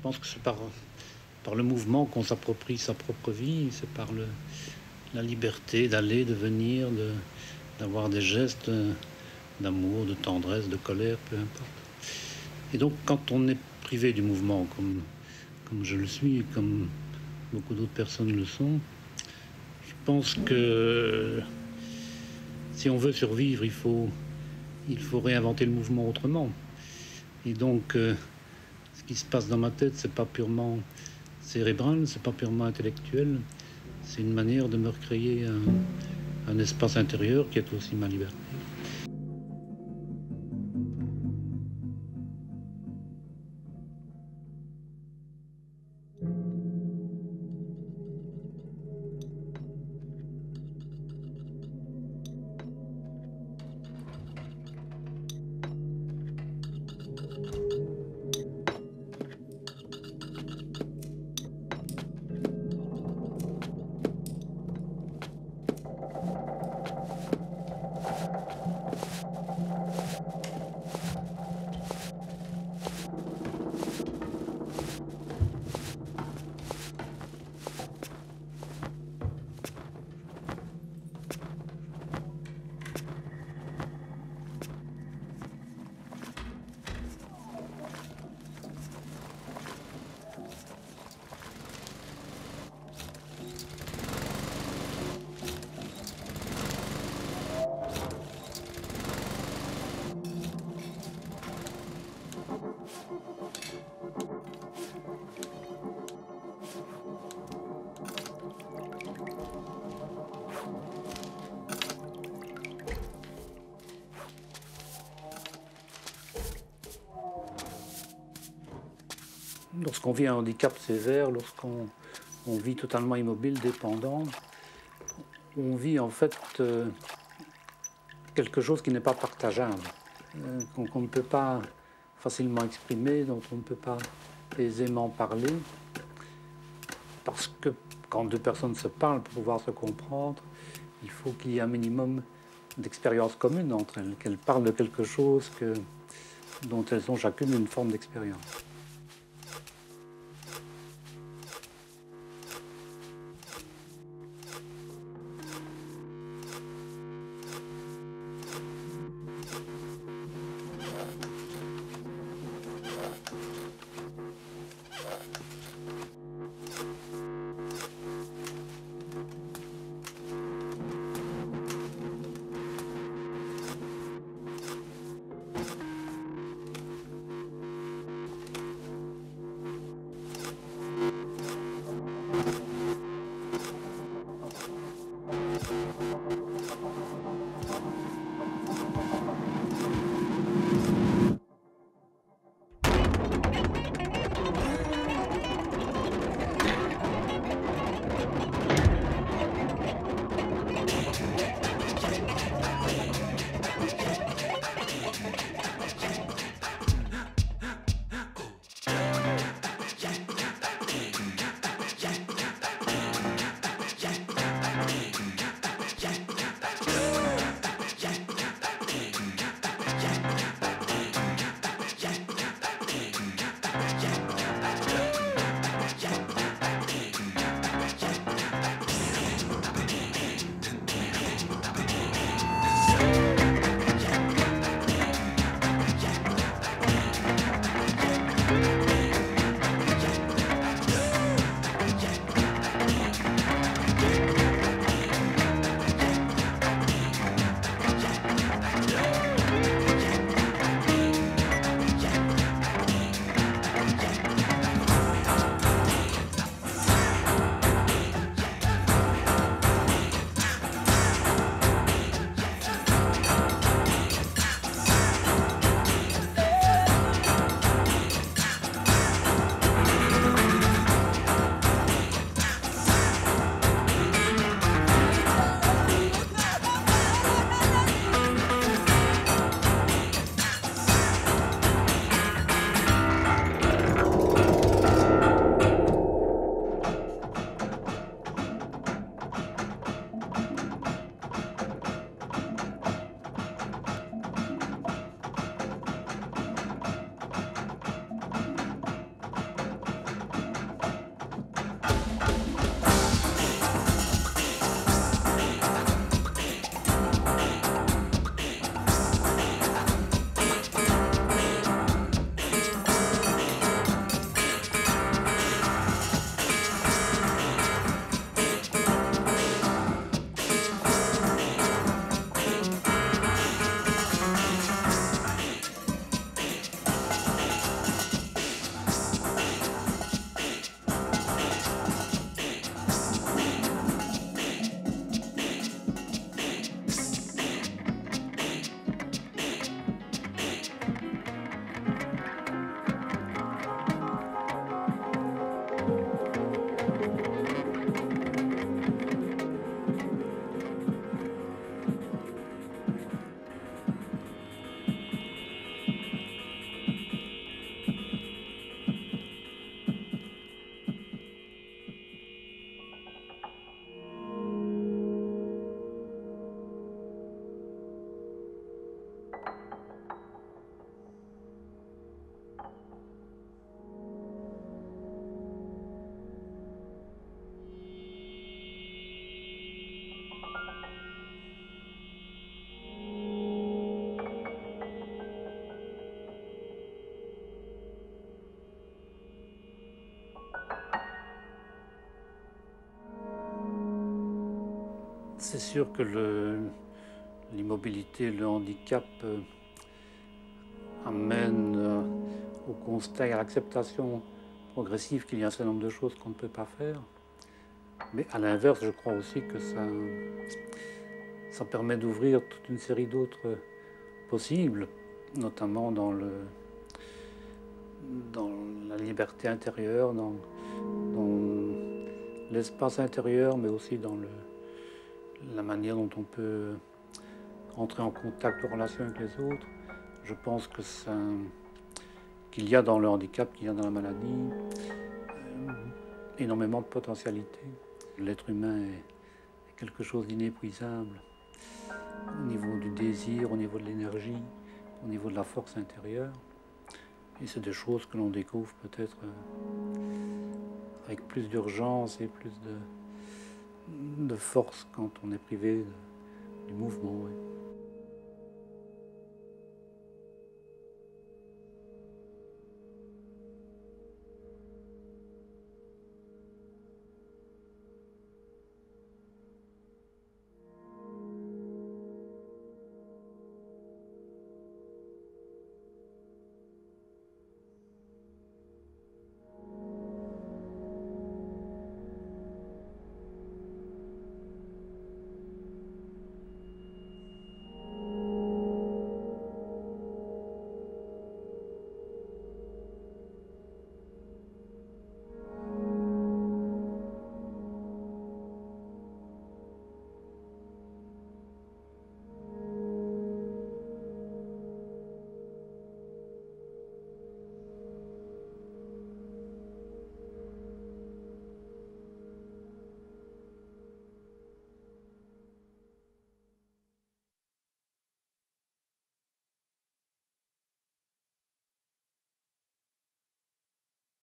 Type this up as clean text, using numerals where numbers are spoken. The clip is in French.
pense que c'est par le mouvement qu'on s'approprie sa propre vie, c'est par la liberté d'aller, de venir, d'avoir des gestes d'amour, de tendresse, de colère, peu importe. Et donc quand on est privé du mouvement, comme je le suis, comme beaucoup d'autres personnes le sont, je pense que si on veut survivre, il faut réinventer le mouvement autrement. Et donc, ce qui se passe dans ma tête, c'est pas purement cérébral, c'est pas purement intellectuel, c'est une manière de me recréer un espace intérieur qui est aussi ma liberté. Lorsqu'on vit un handicap sévère, lorsqu'on vit totalement immobile, dépendant, on vit en fait quelque chose qui n'est pas partageable, qu'on ne peut pas facilement exprimer, dont on ne peut pas aisément parler, parce que quand deux personnes se parlent, pour pouvoir se comprendre, il faut qu'il y ait un minimum d'expérience commune entre elles, qu'elles parlent de quelque chose dont elles ont chacune une forme d'expérience. C'est sûr que l'immobilité, le handicap amène au constat et à l'acceptation progressive qu'il y a un certain nombre de choses qu'on ne peut pas faire. Mais à l'inverse, je crois aussi que ça permet d'ouvrir toute une série d'autres possibles, notamment dans la liberté intérieure, dans l'espace intérieur, mais aussi dans la manière dont on peut entrer en contact, en relation avec les autres. Je pense que qu'il y a dans le handicap, qu'il y a dans la maladie, énormément de potentialités. L'être humain est quelque chose d'inépuisable au niveau du désir, au niveau de l'énergie, au niveau de la force intérieure. Et c'est des choses que l'on découvre peut-être avec plus d'urgence et plus de force quand on est privé du mouvement. Oui.